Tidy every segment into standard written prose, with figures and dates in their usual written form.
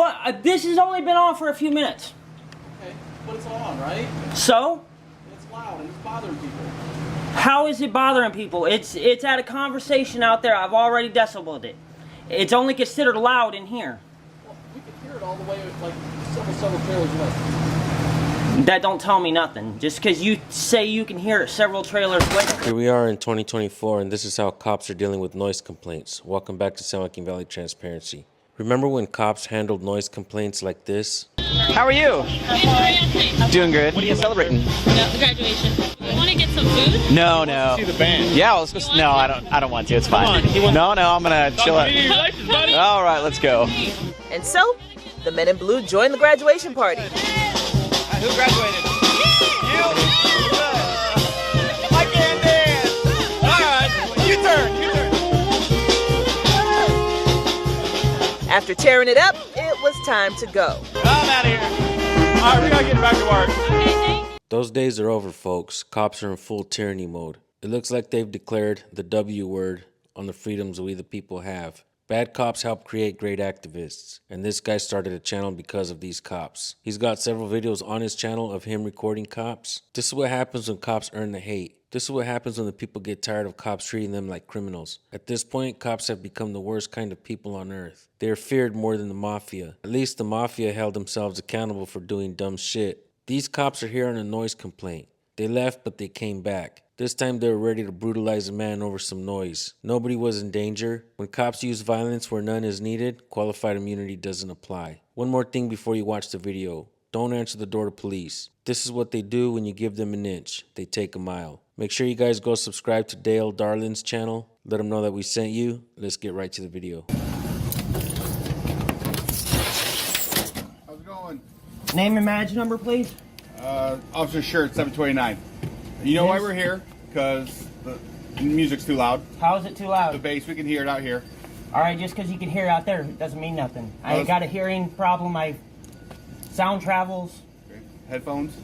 What? This has only been on for a few minutes. Okay, but it's on, right? So? It's loud and it's bothering people. How is it bothering people? It's at a conversation out there. I've already decibeled it. It's only considered loud in here. Well, we can hear it all the way, like several trailers away. That don't tell me nothing. Just because you say you can hear it several trailers away. Here we are in 2024, and this is how cops are dealing with noise complaints. Welcome back to San Joaquin Valley Transparency. Remember when cops handled noise complaints like this? How are you? Doing good. What are you celebrating? No, the graduation. You want to get some food? No. See the band. Yeah, let's go. No, I don't want to. It's fine. No, I'm gonna chill out. All right, let's go. And so, the men in blue joined the graduation party. Who graduated? You. I can't dance. All right, you turn. After tearing it up, it was time to go. I'm out of here. All right, we gotta get back to work. Those days are over, folks. Cops are in full tyranny mode. It looks like they've declared the W word on the freedoms we the people have. Bad cops help create great activists, and this guy started a channel because of these cops. He's got several videos on his channel of him recording cops. This is what happens when cops earn the hate. This is what happens when the people get tired of cops treating them like criminals. At this point, cops have become the worst kind of people on earth. They are feared more than the mafia. At least the mafia held themselves accountable for doing dumb shit. These cops are here on a noise complaint. They left, but they came back. This time they were ready to brutalize a man over some noise. Nobody was in danger. When cops use violence where none is needed, qualified immunity doesn't apply. One more thing before you watch the video. Don't answer the door to police. This is what they do when you give them an inch. They take a mile. Make sure you guys go subscribe to Dale Darlin's channel. Let him know that we sent you. Let's get right to the video. How's it going? Name and badge number, please. Officer Shirt, 729. You know why we're here? Because the music's too loud. How is it too The loud? bass, we can hear it out here. All right, just because you can hear it out there doesn't mean nothing. I got a hearing problem. Sound travels. Okay. Headphones.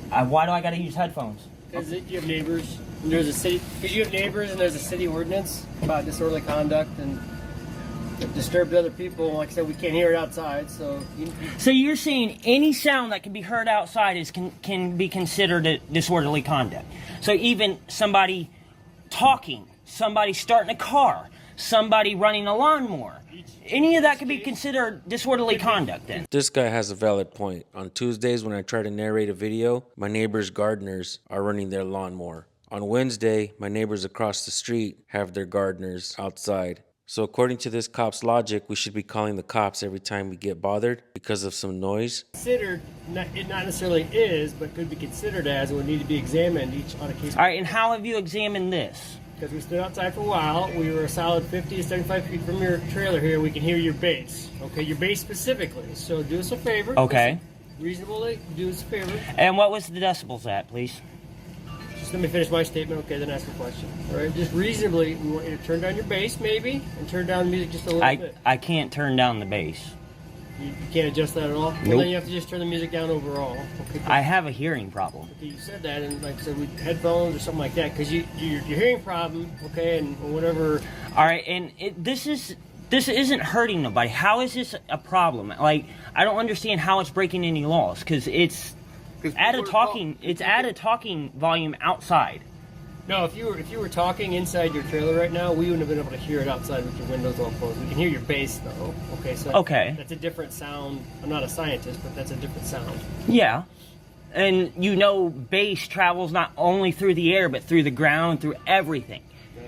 Why do I got to use headphones? Because you have neighbors. And there's a city. Because you have neighbors, and there's a city ordinance about disorderly conduct and disturbed other people. Like I said, we can't hear it outside, so. So you're saying any sound that can be heard outside can be considered a disorderly conduct. So even somebody talking, somebody starting a car, somebody running a lawnmower, any of that could be considered disorderly conduct then. This guy has a valid point. On Tuesdays when I try to narrate a video, my neighbor's gardeners are running their lawnmower. On Wednesday, my neighbors across the street have their gardeners outside. So according to this cop's logic, we should be calling the cops every time we get bothered because of some noise. Considered, it not necessarily is, but could be considered as, and would need to be examined each on a case. All right, and how have you examined this? Because we stood outside for a while, we were a solid 50 to 75 feet from your trailer here. We can hear your bass. Okay, your bass specifically. So do us a favor. Okay. Reasonably, do us a favor. And what was the decibels at, please? Just let me finish my statement, okay, then ask a question. All right, just reasonably, we want you to turn down your bass, maybe, and turn down the music just a little bit. I can't turn down the bass. You can't adjust that at all? Nope. Well, then you have to just turn the music down overall. Okay, I have a hearing problem. okay, you said that, and like I said, with headphones or something like that, because your hearing problem, okay, and whatever. All right, and this isn't hurting nobody. How is this a problem? Like, I don't understand how it's breaking any laws, because it's at a talking volume outside. No, if you were talking inside your trailer right now, we wouldn't have been able to hear it outside with your windows all closed. We can hear your bass though. Okay, so that's a different sound. I'm not a scientist, but that's a different sound. Yeah. And you know bass travels not only through the air, but through the ground, through everything.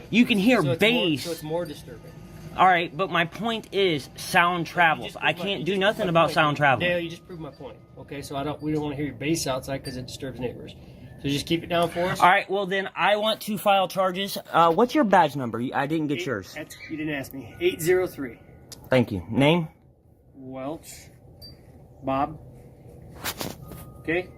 You can hear bass. So it's more disturbing. All right, but my point is sound travels. I can't do nothing about sound traveling. Dale, you just proved my point. Okay, so we don't want to hear your bass outside because it disturbs neighbors. So just keep it down for us. All right, well then I want to file charges. What's your badge number? I didn't get yours. You didn't ask me. 803. Thank you. Name? Welch. Bob. Okay.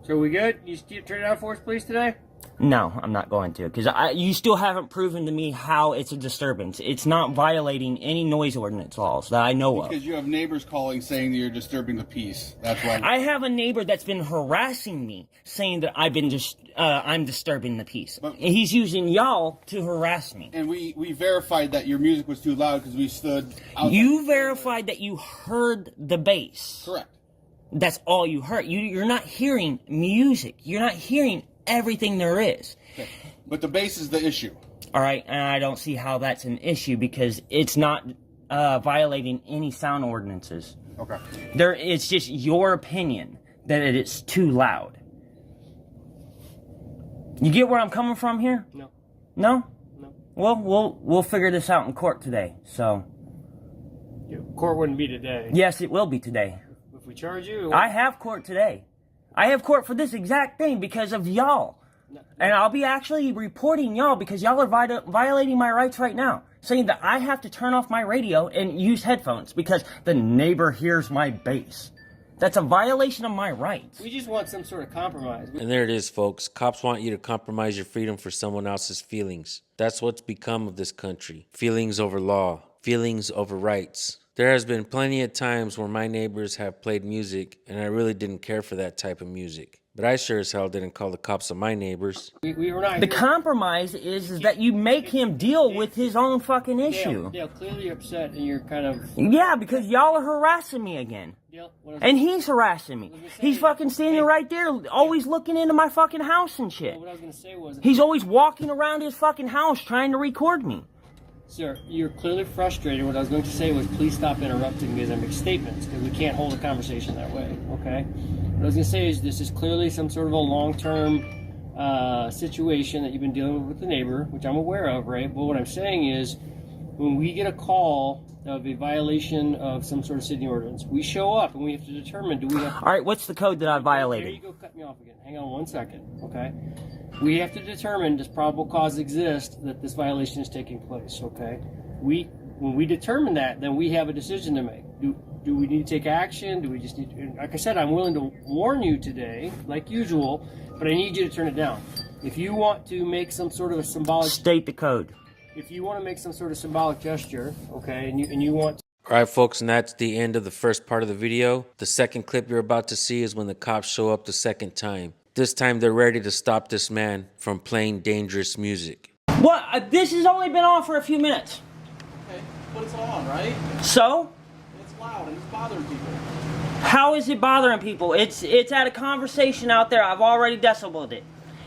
So we good? You just turn it down for us, please, today? No, I'm not going to, because you still haven't proven to me how it's a disturbance. It's not violating any noise ordinance laws that I know of. Because you have neighbors calling saying that you're disturbing the peace. That's why. I have a neighbor that's been harassing me, saying that I'm disturbing the peace. But he's using y'all to harass me. And we verified that your music was too loud because we stood outside. You verified that you heard the bass. Correct. That's all you heard. You're not hearing music. You're not hearing everything there is. Okay. But the bass is the issue. All right, and I don't see how that's an issue because it's not violating any sound ordinances. Okay. It's just your opinion that it's too loud. You get where I'm coming from here? No. No? No. Well, we'll figure this out in court today. So. Yeah, court wouldn't be today. Yes, it will be today. If we charge you. I have court today. I have court for this exact thing because of y'all. No. And I'll be actually reporting y'all because y'all are violating my rights right now. Saying that I have to turn off my radio and use headphones because the neighbor hears my bass. That's a violation of my rights. We just want some sort of compromise. And there it is, folks. Cops want you to compromise your freedom for someone else's feelings. That's what's become of this country. Feelings over law. Feelings over rights. There has been plenty of times where my neighbors have played music and I really didn't care for that type of music. But I sure as hell didn't call the cops on my neighbors. We were not. The compromise is that you make him deal with his own fucking issue. Dale, clearly you're upset and you're kind of... Yeah, because y'all are harassing me again. Dale, and he's harassing me. He's fucking standing right there, always looking into my fucking house and shit. What I was going to say was... He's always walking around his fucking house trying to record me. Sir, you're clearly frustrated. What I was going to say was please stop interrupting me as I make statements because we can't hold a conversation that way, okay? What I was going to say is this is clearly some sort of a long-term situation that you've been dealing with the neighbor, which I'm aware of, right? But what I'm saying is when we get a call of a violation of some sort of city ordinance, we show up and we have to determine do we have... All right, what's the code that I violated? There you go, cut me off again. Hang on 1 second, okay? We have to determine does probable cause exist that this violation is taking place, okay? When we determine that, then we have a decision to make. Do we need to take action? Do we just need to, like I said, I'm willing to warn you today, like usual, but I need you to turn it down. If you want to make some sort of a symbolic... State the code. If you want to make some sort of symbolic gesture, okay, and you want... All right, folks, and that's the end of the first part of the video. The second clip you're about to see is when the cops show up the second time. This time they're ready to stop this man from playing dangerous music. What? This has only been on for a few minutes. Okay, but it's on, right? So? It's loud and it's bothering people. How is it bothering people? It's at a conversation out there. I've already decibeled it.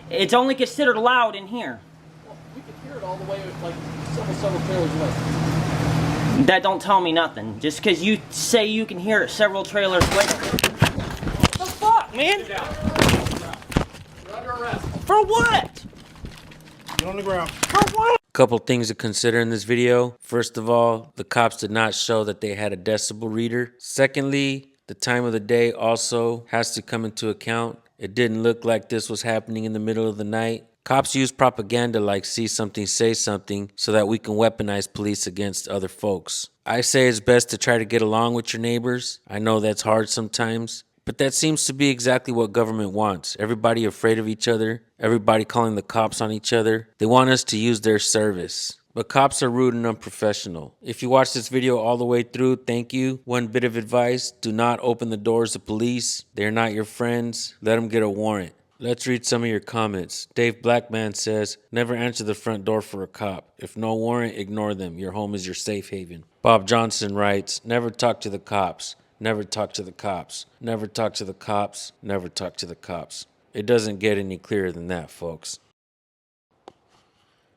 It's only considered loud in here. Well, we can hear it all the way, like several trailers away. That don't tell me nothing. Just because you say you can hear it several trailers away. What the fuck, man? You're under arrest. For what? Get on the ground. For what? Couple things to consider in this video. First of all, the cops did not show that they had a decibel reader. Secondly, the time of the day also has to come into account. It didn't look like this was happening in the middle of the night. Cops use propaganda like see something, say something, so that we can weaponize police against other folks. I say it's best to try to get along with your neighbors. I know that's hard sometimes, but that seems to be exactly what government wants. Everybody afraid of each other, everybody calling the cops on each other. They want us to use their service. But cops are rude and unprofessional. If you watch this video all the way through, thank you. One bit of advice, do not open the doors to police. They're not your friends. Let them get a warrant. Let's read some of your comments. Dave Blackman says, never answer the front door for a cop. If no warrant, ignore them. Your home is your safe haven. Bob Johnson writes, never talk to the cops. Never talk to the cops. Never talk to the cops. Never talk to the cops. It doesn't get any clearer than that, folks.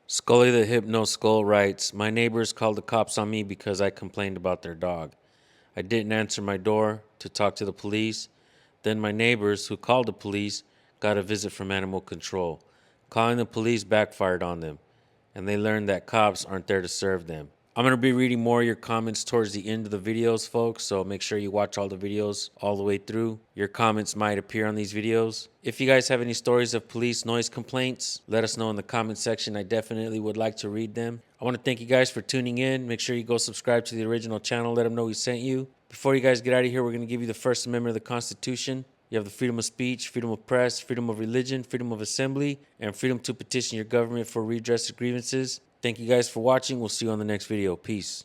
Scully the Hypno Skull writes, my neighbors called the cops on me because I complained about their dog. I didn't answer my door to talk to the police. Then my neighbors, who called the police, got a visit from animal control. Calling the police backfired on them, and they learned that cops aren't there to serve them. I'm going to be reading more of your comments towards the end of the videos, folks, so make sure you watch all the videos all the way through. Your comments might appear on these videos. If you guys have any stories of police noise complaints, let us know in the comment section. I definitely would like to read them. I want to thank you guys for tuning in. Make sure you go subscribe to the original channel. Let them know we sent you. Before you guys get out of here, we're going to give you the First Amendment of the Constitution. You have the freedom of speech, freedom of press, freedom of religion, freedom of assembly, and freedom to petition your government for redress of grievances. Thank you guys for watching. We'll see you on the next video. Peace.